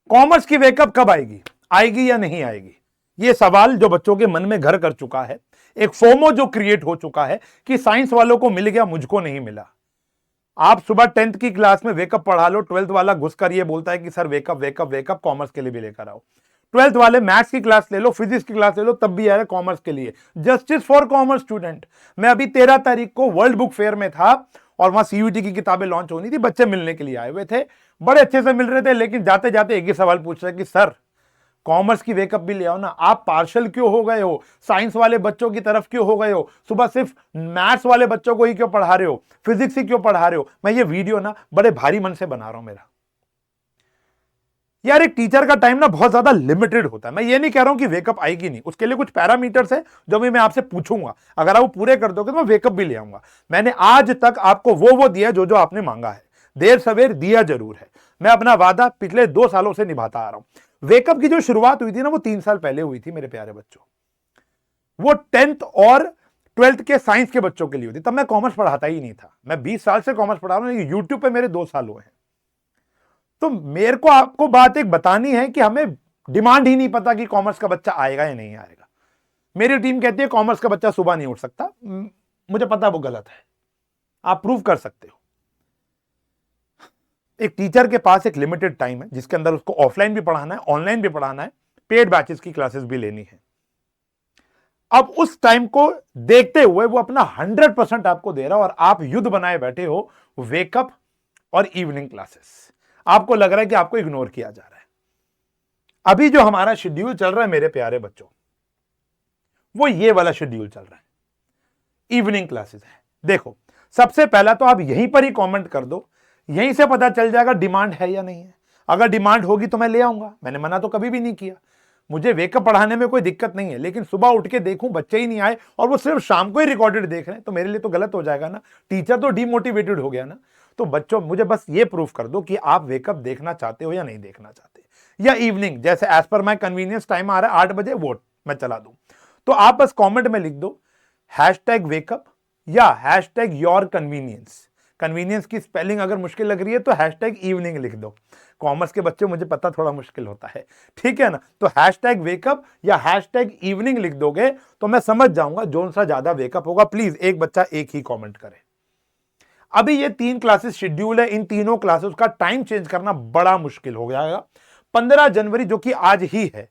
Commerce की wake up कब आएगी, आएगी या नहीं आएगी, ये सवाल जो बच्चों के मन में घर कर चुका है। एक फोमो जो क्रिएट हो चुका है कि साइंस वालों को मिल गया, मुझको नहीं मिला। आप सुबह 10th की क्लास में वेकअप पढ़ा लो, 12th वाला घुसकर ये बोलता है कि sir wake up wake up wake up commerce के लिए भी लेकर आओ। 12th वाले मैथ्स की क्लास ले लो, फिजिक्स की क्लास ले लो, तब भी आ रहा है कॉमर्स के लिए। Justice for commerce student. मैं अभी 13 तारीख को वर्ल्ड बुक फेयर में था और वहां सीयूटी की किताबें लॉन्च होनी थी, बच्चे मिलने के लिए आए हुए थे, बड़े अच्छे से मिल रहे थे, लेकिन जाते जाते एक ही सवाल पूछ रहे कि सर कॉमर्स की वेकअप भी ले आओ ना, आप पार्शल क्यों हो गए हो, साइंस वाले बच्चों की तरफ क्यों हो गए हो, सुबह सिर्फ मैथ्स वाले बच्चों को ही क्यों पढ़ा रहे हो, फिजिक्स ही क्यों पढ़ा रहे हो। मैं ये वीडियो ना बड़े भारी मन से बना रहा हूं मेरा। यार एक टीचर का टाइम ना बहुत ज्यादा लिमिटेड होता है। मैं ये नहीं कह रहा हूं कि वेकअप आएगी नहीं, उसके लिए कुछ पैरामीटर्स है जो भी मैं आपसे पूछूंगा, अगर आप वो पूरे कर दोगे तो मैं वेकअप भी ले आऊंगा। मैंने आज तक आपको वो दिया जो जो आपने मांगा है, देर सवेर दिया जरूर है। मैं अपना वादा पिछले 2 सालों से निभाता आ रहा हूं। वेकअप की जो शुरुआत हुई थी ना वो 3 साल पहले हुई थी मेरे प्यारे बच्चों। वो 10th और 12th के साइंस के बच्चों के लिए हुई थी, तब मैं कॉमर्स पढ़ाता ही नहीं था। मैं 20 साल से कॉमर्स पढ़ा रहा हूं, यूट्यूब पे मेरे 2 साल हुए हैं। तो मेरे को आपको बात एक बतानी है कि हमें डिमांड ही नहीं पता कि कॉमर्स का बच्चा आएगा या नहीं आएगा। मेरी टीम कहती है कॉमर्स का बच्चा सुबह नहीं उठ सकता, मुझे पता वो गलत है, आप प्रूव कर सकते हो। एक टीचर के पास एक लिमिटेड टाइम है जिसके अंदर उसको ऑफलाइन भी पढ़ाना है, ऑनलाइन भी पढ़ाना है, पेड बैचेस की क्लासेस भी लेनी है। अब उस टाइम को देखते हुए वो अपना 100% आपको दे रहा है और आप युद्ध बनाए बैठे हो वेकअप और इवनिंग क्लासेस। आपको लग रहा है कि आपको इग्नोर किया जा रहा है। अभी जो हमारा शेड्यूल चल रहा है मेरे प्यारे बच्चों, वो ये वाला शेड्यूल चल रहा है, इवनिंग क्लासेस है। देखो सबसे पहला तो आप यहीं पर ही कमेंट कर दो, यहीं से पता चल जाएगा डिमांड है या नहीं है। अगर डिमांड होगी तो मैं ले आऊंगा, मैंने मना तो कभी भी नहीं किया। मुझे वेकअप पढ़ाने में कोई दिक्कत नहीं है, लेकिन सुबह उठ के देखूं बच्चे ही नहीं आए और वो सिर्फ शाम को ही रिकॉर्डेड देख रहे हैं तो मेरे लिए तो गलत हो जाएगा ना। टीचर तो डिमोटिवेटेड हो गया ना। तो बच्चों मुझे बस ये प्रूफ कर दो कि आप वेकअप देखना चाहते हो या नहीं देखना चाहते, या इवनिंग जैसे एज पर माई कन्वीनियंस टाइम आ रहा है 8 बजे वो मैं चला दूं। तो आप बस कॉमेंट में लिख दो #वेकअप या #योर कन्वीनियंस। कन्वीनियंस की स्पेलिंग अगर मुश्किल लग रही है तो #इवनिंग लिख दो। कॉमर्स के बच्चे मुझे पता थोड़ा मुश्किल होता है, ठीक है ना। तो #वेकअप या #इवनिंग लिख दोगे तो मैं समझ जाऊंगा जो सा ज्यादा वेकअप होगा। प्लीज एक बच्चा एक ही कमेंट करे। अभी ये 3 क्लासेस शेड्यूल है, इन तीनों क्लासेस का टाइम चेंज करना बड़ा मुश्किल हो जाएगा। 15 जनवरी जो कि आज ही है,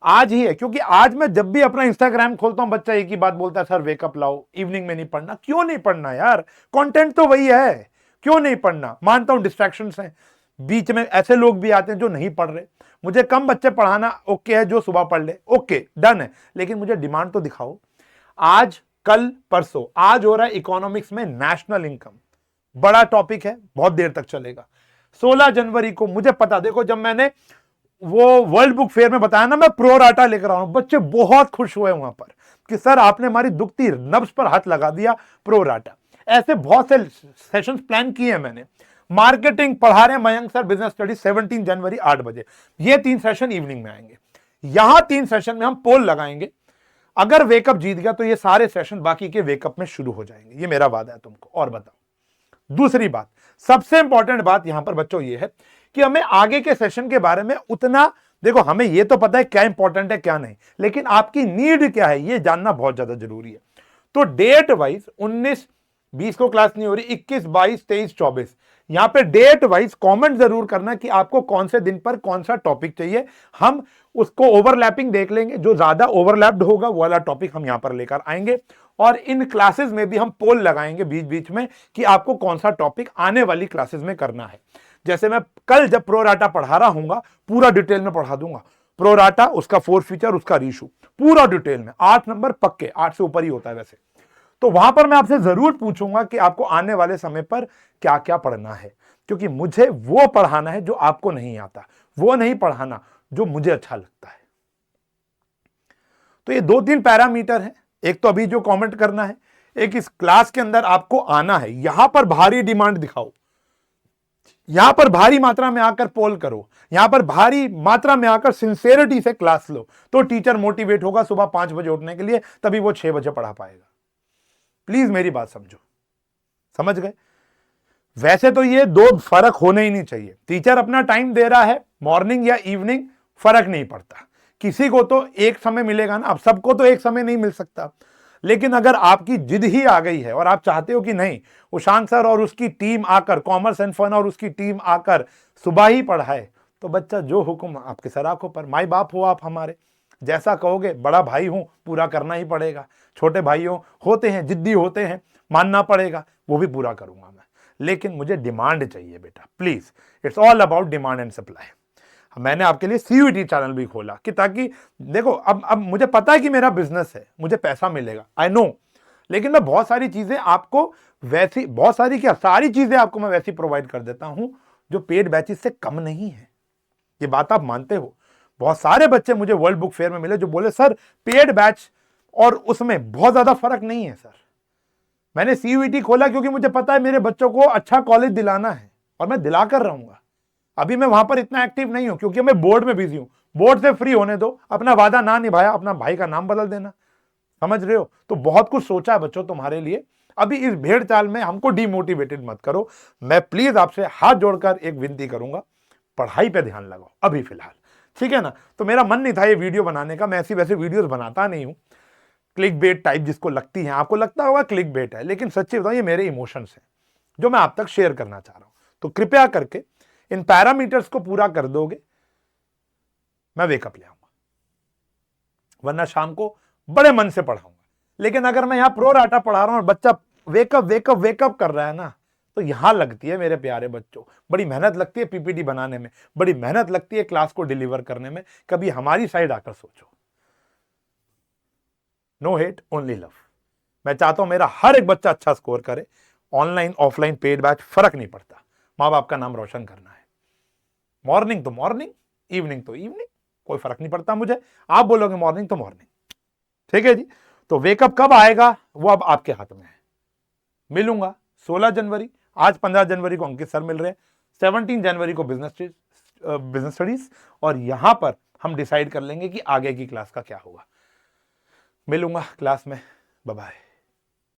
आज ही है, क्योंकि आज मैं जब भी अपना इंस्टाग्राम खोलता हूं बच्चा एक ही बात बोलता है, सर वेकअप लाओ, इवनिंग में नहीं पढ़ना। क्यों नहीं पढ़ना यार, कंटेंट तो वही है, क्यों नहीं पढ़ना। मानता हूं डिस्ट्रैक्शंस हैं, बीच में ऐसे लोग भी आते हैं जो नहीं पढ़ रहे। मुझे कम बच्चे पढ़ाना ओके है जो सुबह पढ़ ले, ओके डन है, लेकिन मुझे डिमांड तो दिखाओ। आज कल परसों आज हो रहा है इकोनॉमिक्स में नेशनल इनकम, बड़ा टॉपिक है, बहुत देर तक चलेगा। 16 जनवरी को मुझे पता, देखो जब मैंने वो वर्ल्ड बुक फेयर में बताया ना मैं प्रो राटा लेकर आ रहा हूं, बच्चे बहुत खुश हुए वहां पर कि सर आपने हमारी दुखती नब्ज पर हाथ लगा दिया, प्रो राटा। ऐसे बहुत से सेशंस प्लान किए हैं मैंने। मार्केटिंग पढ़ा रहे हैं मयंक सर, बिजनेस स्टडी 17 जनवरी 8 बजे। ये 3 सेशन इवनिंग में आएंगे। यहां 3 सेशन में हम पोल लगाएंगे, अगर वेकअप जीत गया तो ये सारे सेशन बाकी के वेकअप में शुरू हो जाएंगे, ये मेरा वादा है तुमको। और बताओ दूसरी बात, सबसे इंपॉर्टेंट बात यहां पर बच्चों ये है कि हमें आगे के सेशन के बारे में उतना, देखो हमें ये तो पता है क्या इंपॉर्टेंट है क्या नहीं, लेकिन आपकी नीड क्या है ये जानना बहुत ज्यादा जरूरी है। तो डेट वाइज 19-20 को क्लास नहीं हो रही, 21, 22, 23, 24, यहां पे डेट वाइज कमेंट जरूर करना कि आपको कौन से दिन पर कौन सा टॉपिक चाहिए। हम उसको ओवरलैपिंग देख लेंगे, जो ज्यादा ओवरलैप्ड होगा वो वाला टॉपिक हम यहां पर लेकर आएंगे। और इन क्लासेस में भी हम पोल लगाएंगे बीच बीच में कि आपको कौन सा टॉपिक आने वाली क्लासेस में करना है। जैसे मैं कल जब प्रो राटा पढ़ा रहा हूंगा पूरा डिटेल में पढ़ा दूंगा, प्रो राटा, उसका 4 फीचर, उसका रीशू, पूरा डिटेल में। 8 नंबर पक्के, 8 से ऊपर ही होता है वैसे। तो वहां पर मैं आपसे जरूर पूछूंगा कि आपको आने वाले समय पर क्या क्या पढ़ना है, क्योंकि मुझे वो पढ़ाना है जो आपको नहीं आता, वो नहीं पढ़ाना जो मुझे अच्छा लगता है। तो ये 2-3 पैरामीटर हैं, एक तो अभी जो कमेंट करना है, एक इस क्लास के अंदर आपको आना है, यहां पर भारी डिमांड दिखाओ, यहां पर भारी मात्रा में आकर पोल करो, यहां पर भारी मात्रा में आकर सिंसेरिटी से क्लास लो, तो टीचर मोटिवेट होगा सुबह 5 बजे उठने के लिए, तभी वो 6 बजे पढ़ा पाएगा। प्लीज मेरी बात समझो, समझ गए। वैसे तो ये 2 फर्क होने ही नहीं चाहिए। टीचर अपना टाइम दे रहा है, मॉर्निंग या इवनिंग फर्क नहीं पड़ता, किसी को तो एक समय मिलेगा ना, अब सबको तो एक समय नहीं मिल सकता। लेकिन अगर आपकी जिद ही आ गई है और आप चाहते हो कि नहीं उशांत सर और उसकी टीम आकर, कॉमर्स एंड फन और उसकी टीम आकर सुबह ही पढ़ाए, तो बच्चा जो हुक्म आपके सर आंखों पर, माई बाप हो आप हमारे, जैसा कहोगे, बड़ा भाई हूं, पूरा करना ही पड़ेगा। छोटे भाइयों होते हैं, जिद्दी होते हैं, मानना पड़ेगा, वो भी पूरा करूंगा मैं। लेकिन मुझे डिमांड चाहिए बेटा, please, it's all about demand and supply. मैंने आपके लिए सीयूईटी चैनल भी खोला कि ताकि देखो, अब मुझे पता है कि मेरा बिजनेस है, मुझे पैसा मिलेगा, आई नो, लेकिन मैं बहुत सारी चीजें आपको वैसी, बहुत सारी क्या, सारी चीजें आपको मैं वैसी प्रोवाइड कर देता हूं जो पेड बैचेस से कम नहीं है। ये बात आप मानते हो? बहुत सारे बच्चे मुझे वर्ल्ड बुक फेयर में मिले जो बोले सर पेड बैच और उसमें बहुत ज्यादा फर्क नहीं है सर। मैंने सीयूईटी खोला क्योंकि मुझे पता है मेरे बच्चों को अच्छा कॉलेज दिलाना है और मैं दिला कर रहूंगा। अभी मैं वहां पर इतना एक्टिव नहीं हूं क्योंकि मैं बोर्ड में बिजी हूं। बोर्ड से फ्री होने दो, अपना वादा ना निभाया, अपना भाई का नाम बदल देना, समझ रहे हो? तो बहुत कुछ सोचा है बच्चों तुम्हारे लिए। अभी इस भेड़ चाल में हमको डिमोटिवेटेड मत करो। मैं प्लीज आपसे हाथ जोड़कर एक विनती करूंगा, पढ़ाई पे ध्यान लगाओ अभी फिलहाल, ठीक है ना? तो मेरा मन नहीं था ये वीडियो बनाने का, मैं ऐसी वैसी वीडियोस बनाता नहीं हूं, क्लिक बेट टाइप जिसको लगती है, आपको लगता होगा क्लिक बेट है, लेकिन सच्ची बताऊं ये मेरे इमोशंस हैं जो मैं आप तक शेयर करना चाह रहा हूं। तो कृपया करके इन पैरामीटर्स को पूरा कर दोगे, मैं वेकअप ले आऊंगा, वरना शाम को बड़े मन से पढ़ाऊंगा। लेकिन अगर मैं यहां प्रो राटा पढ़ा रहा हूं और बच्चा वेकअप वेकअप वेकअप कर रहा है ना, तो यहां लगती है मेरे प्यारे बच्चों, बड़ी मेहनत लगती है पीपीटी बनाने में, बड़ी मेहनत लगती है क्लास को डिलीवर करने में। कभी हमारी साइड आकर सोचो। No hate, only love. मैं चाहता हूं मेरा हर एक बच्चा अच्छा स्कोर करे। ऑनलाइन ऑफलाइन पेड बैच फर्क नहीं पड़ता, मां बाप का नाम रोशन करना है। मॉर्निंग तो मॉर्निंग, इवनिंग तो इवनिंग, कोई फर्क नहीं पड़ता मुझे। आप बोलोगे मॉर्निंग तो मॉर्निंग, ठीक है जी। तो वेकअप कब आएगा वो अब आपके हाथ में है। मिलूंगा 16 जनवरी, आज 15 जनवरी को अंकित सर मिल रहे हैं, 17 जनवरी को बिजनेस स्टडीज, और यहां पर हम डिसाइड कर लेंगे कि आगे की क्लास का क्या होगा। मिलूंगा क्लास में, बाय बाय।